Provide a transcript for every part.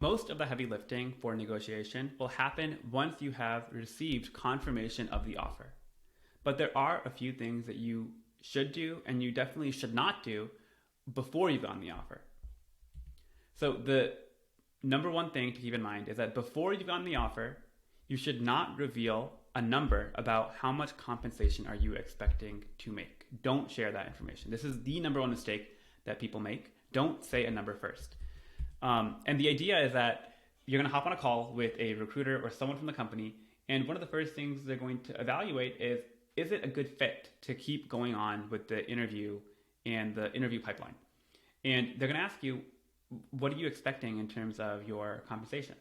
Most of the heavy lifting for negotiation will happen once you have received confirmation of the offer. But there are a few things that you should do and you definitely should not do before you've gotten the offer. So the number one thing to keep in mind is that before you've gotten the offer, you should not reveal a number about how much compensation are you expecting to make. Don't share that information. This is the number one mistake that people make. Don't say a number first. And the idea is that you're going to hop on a call with a recruiter or someone from the company, and one of the first things they're going to evaluate is it a good fit to keep going on with the interview and the interview pipeline? And they're going to ask you, what are you expecting in terms of your compensation?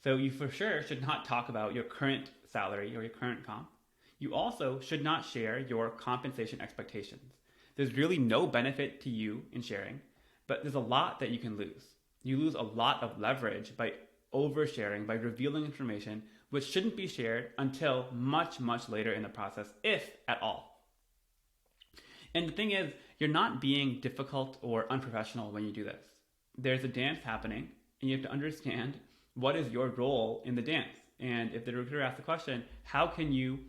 So you for sure should not talk about your current salary or your current comp. You also should not share your compensation expectations. There's really no benefit to you in sharing, but there's a lot that you can lose. You lose a lot of leverage by oversharing, by revealing information which shouldn't be shared until much, much later in the process, if at all. And the thing is, you're not being difficult or unprofessional when you do this. There's a dance happening, and you have to understand what is your role in the dance. And if the recruiter asks the question, how can you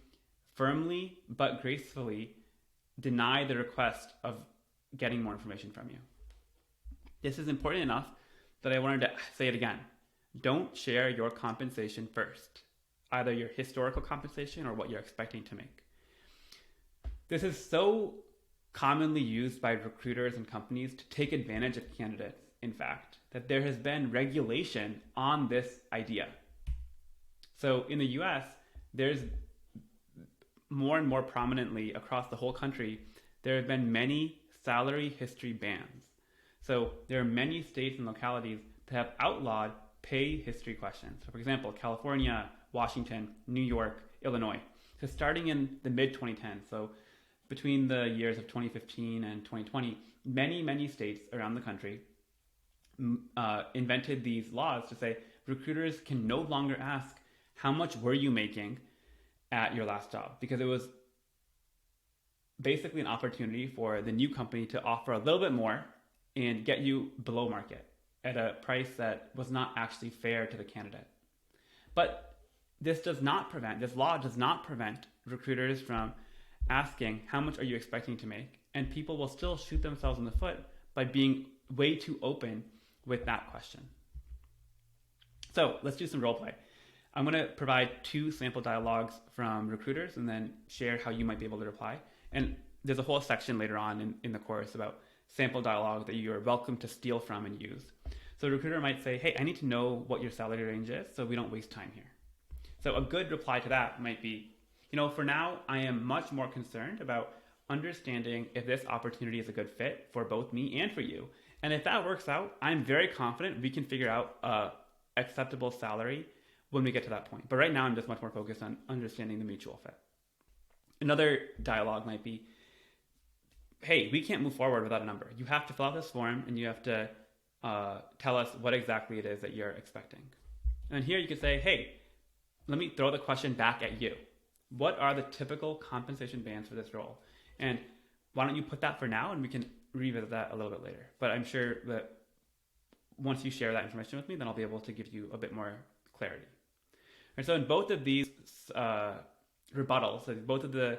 firmly but gracefully deny the request of getting more information from you? This is important enough that I wanted to say it again. Don't share your compensation first, either your historical compensation or what you're expecting to make. This is so commonly used by recruiters and companies to take advantage of candidates, in fact, that there has been regulation on this idea. So in the US, there's more and more prominently across the whole country, there have been many salary history bans. So there are many states and localities that have outlawed pay history questions. So for example, California, Washington, New York, Illinois. So starting in the mid-2010s, so between the years of 2015 and 2020, many states around the country invented these laws to say recruiters can no longer ask, how much were you making at your last job? Because it was basically an opportunity for the new company to offer a little bit more and get you below market at a price that was not actually fair to the candidate. But this law does not prevent recruiters from asking, how much are you expecting to make? And people will still shoot themselves in the foot by being way too open with that question. So let's do some role play. I'm going to provide 2 sample dialogues from recruiters and then share how you might be able to reply. And there's a whole section later on in the course about sample dialogue that you're welcome to steal from and use. So a recruiter might say, hey, I need to know what your salary range is so we don't waste time here. So a good reply to that might be, for now, I am much more concerned about understanding if this opportunity is a good fit for both me and for you. And if that works out, I'm very confident we can figure out an acceptable salary when we get to that point. But right now, I'm just much more focused on understanding the mutual fit. Another dialogue might be, hey, we can't move forward without a number. You have to fill out this form and you have to tell us what exactly it is that you're expecting. And here you could say, hey, let me throw the question back at you. What are the typical compensation bands for this role? And why don't you put that for now and we can revisit that a little bit later. But I'm sure that once you share that information with me, then I'll be able to give you a bit more clarity. And so in both of these rebuttals, so both of the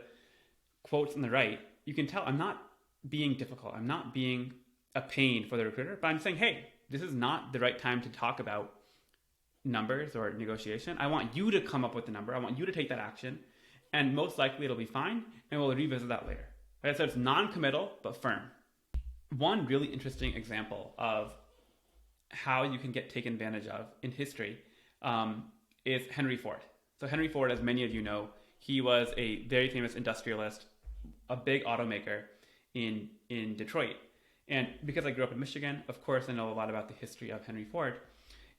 quotes on the right, you can tell I'm not being difficult. I'm not being a pain for the recruiter, but I'm saying, hey, this is not the right time to talk about numbers or negotiation. I want you to come up with the number. I want you to take that action. And most likely it'll be fine, and we'll revisit that later. Right? So it's non-committal, but firm. One really interesting example of how you can get taken advantage of in history is Henry Ford. So Henry Ford, as many of you know, he was a very famous industrialist, a big automaker in Detroit. And because I grew up in Michigan, of course, I know a lot about the history of Henry Ford.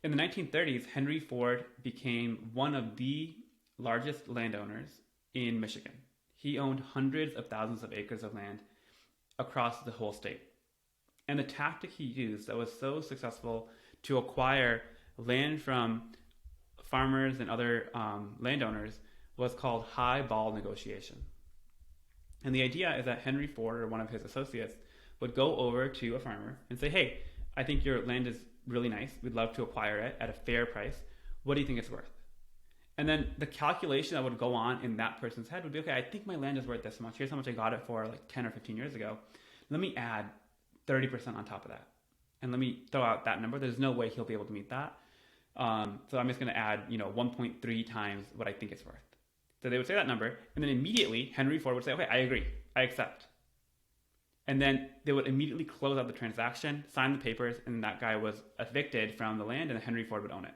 In the 1930s, Henry Ford became one of the largest landowners in Michigan. He owned hundreds of thousands of acres of land across the whole state. And the tactic he used that was so successful to acquire land from farmers and other landowners was called high ball negotiation. And the idea is that Henry Ford or one of his associates would go over to a farmer and say, hey, I think your land is really nice. We'd love to acquire it at a fair price. What do you think it's worth? And then the calculation that would go on in that person's head would be, okay, I think my land is worth this much. Here's how much I got it for like 10 or 15 years ago. Let me add 30% on top of that. And let me throw out that number. There's no way he'll be able to meet that. So I'm just going to add, 1.3 times what I think it's worth. So they would say that number. And then immediately Henry Ford would say, okay, I agree. I accept. And then they would immediately close out the transaction, sign the papers, and that guy was evicted from the land, and Henry Ford would own it.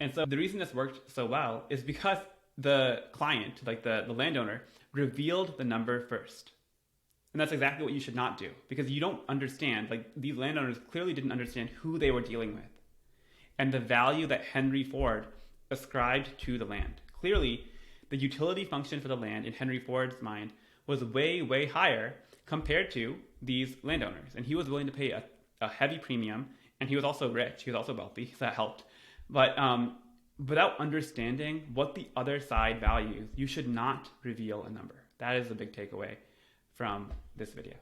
And so the reason this worked so well is because the client, like the landowner, revealed the number first. And that's exactly what you should not do, because you don't understand, like these landowners clearly didn't understand who they were dealing with and the value that Henry Ford ascribed to the land. Clearly, the utility function for the land in Henry Ford's mind was way, way higher compared to these landowners. And he was willing to pay a heavy premium, and he was also rich. He was also wealthy, so that helped. But without understanding what the other side values, you should not reveal a number. That is a big takeaway from this video.